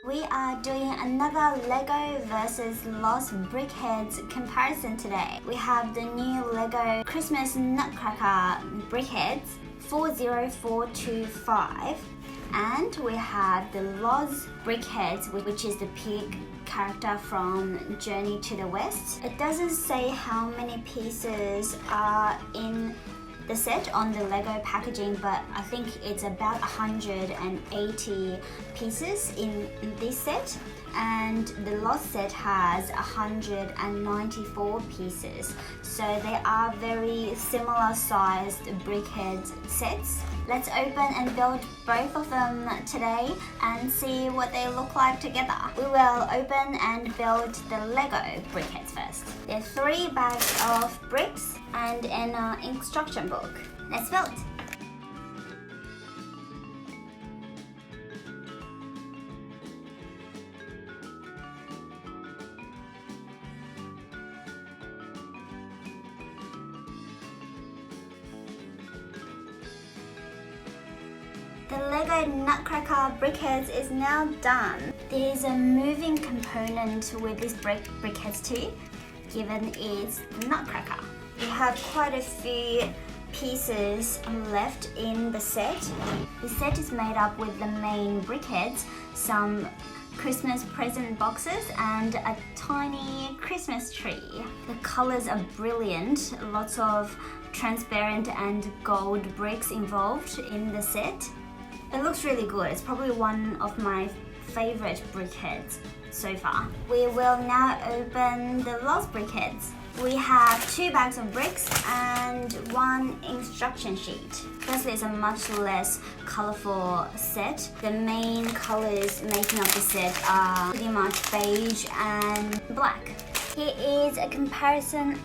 We are doing another Lego versus Loz Brickheadz comparison today. We have the new Lego Christmas Nutcracker Brickheadz 40425, and we have the Loz Brickheadz, which is the pig character from Journey to the West. It doesn't say how many pieces are in the set on the Lego packaging, but I think it's about 180 pieces in this set, and the Loz set has 194 pieces, so they are very similar sized Brickheadz sets. Let's open and build both of them today and see what they look like together. We will open and build the Lego Brickheadz first. There are 3 bags of bricks and an instruction book. Let's build. The Lego Nutcracker Brickheadz is now done. There's a moving component with this Brickheadz too, given it's the Nutcracker. We have quite a few pieces left in the set. The set is made up with the main Brickheadz, some Christmas present boxes, and a tiny Christmas tree. The colors are brilliant, lots of transparent and gold bricks involved in the set. It looks really good. It's probably one of my favorite Brickheadz so far. We will now open the Loz Brickheadz. We have 2 bags of bricks and 1 instruction sheet. Firstly, it's a much less colorful set. The main colors making up the set are pretty much beige and black. Here is a comparison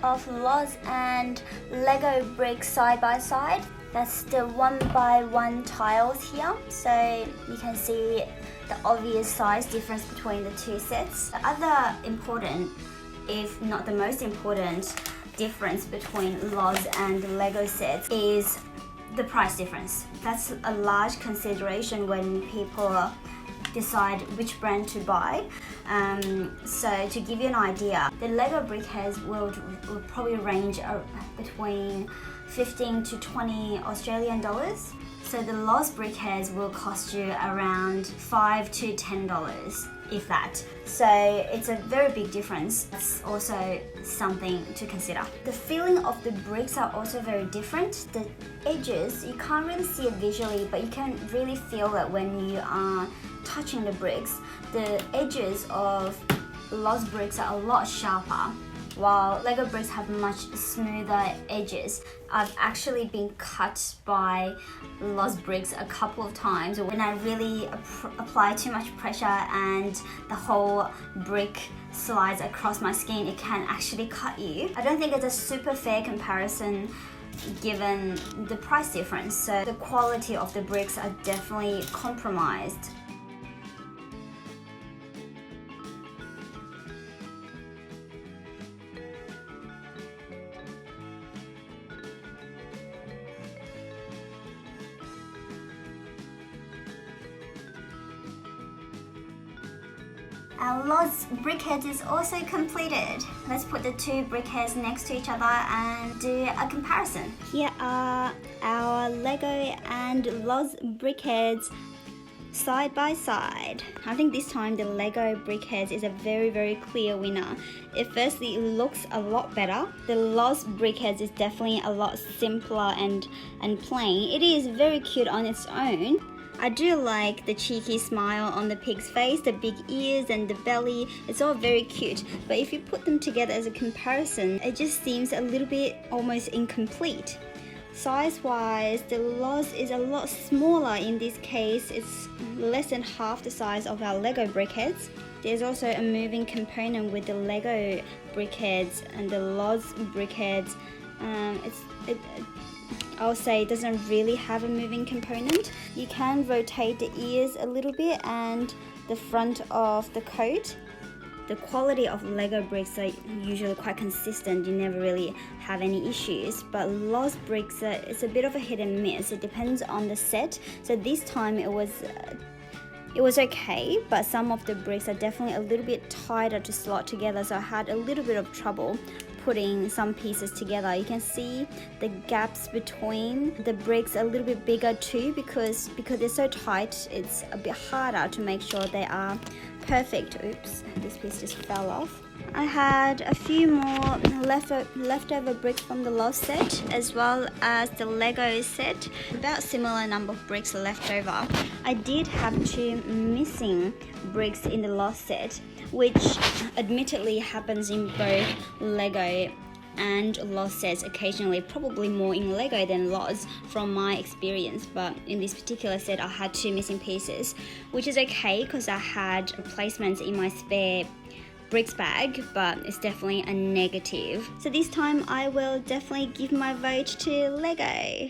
of Loz and Lego bricks side by side. That's the 1x1 tiles here, so you can see the obvious size difference between the 2 sets. The other important, if not the most important, difference between Loz and the Lego sets is the price difference. That's a large consideration when people decide which brand to buy. So to give you an idea, the Lego Brickheadz will probably range between 15 to 20 Australian dollars. So the Loz Brickheadz will cost you around $5 to $10, if that. So it's a very big difference. That's also something to consider. The feeling of the bricks are also very different. The edges, you can't really see it visually, but you can really feel it when you are touching the bricks. The edges of Loz bricks are a lot sharper, while Lego bricks have much smoother edges. I've actually been cut by Loz bricks a couple of times when I really apply too much pressure and the whole brick slides across my skin. It can actually cut you. I don't think it's a super fair comparison given the price difference, so the quality of the bricks are definitely compromised. Our Loz Brickheadz is also completed. Let's put the 2 Brickheadz next to each other and do a comparison. Here are our Lego and Loz Brickheadz side by side. I think this time the Lego Brickheadz is a very clear winner. It firstly looks a lot better. The Loz Brickheadz is definitely a lot simpler and plain. It is very cute on its own. I do like the cheeky smile on the pig's face, the big ears and the belly. It's all very cute, but if you put them together as a comparison, it just seems a little bit almost incomplete. Size-wise, the Loz is a lot smaller in this case. It's less than half the size of our Lego Brickheadz. There's also a moving component with the Lego Brickheadz and the Loz Brickheadz. I'll say it doesn't really have a moving component. You can rotate the ears a little bit and the front of the coat. The quality of Lego bricks are usually quite consistent. You never really have any issues, but Loz bricks, it's a bit of a hit and miss. It depends on the set. So this time it was It was okay, but some of the bricks are definitely a little bit tighter to slot together, so I had a little bit of trouble putting some pieces together. You can see the gaps between the bricks a little bit bigger too, because they're so tight, it's a bit harder to make sure they are perfect. Oops, this piece just fell off. I had a few more leftover bricks from the Loz set, as well as the Lego set. About similar number of bricks left over. I did have 2 missing bricks in the Loz set, which admittedly happens in both Lego and Loz sets occasionally, probably more in Lego than Loz from my experience, but in this particular set I had 2 missing pieces, which is okay because I had replacements in my spare bricks bag, but it's definitely a negative. So this time I will definitely give my vote to Lego.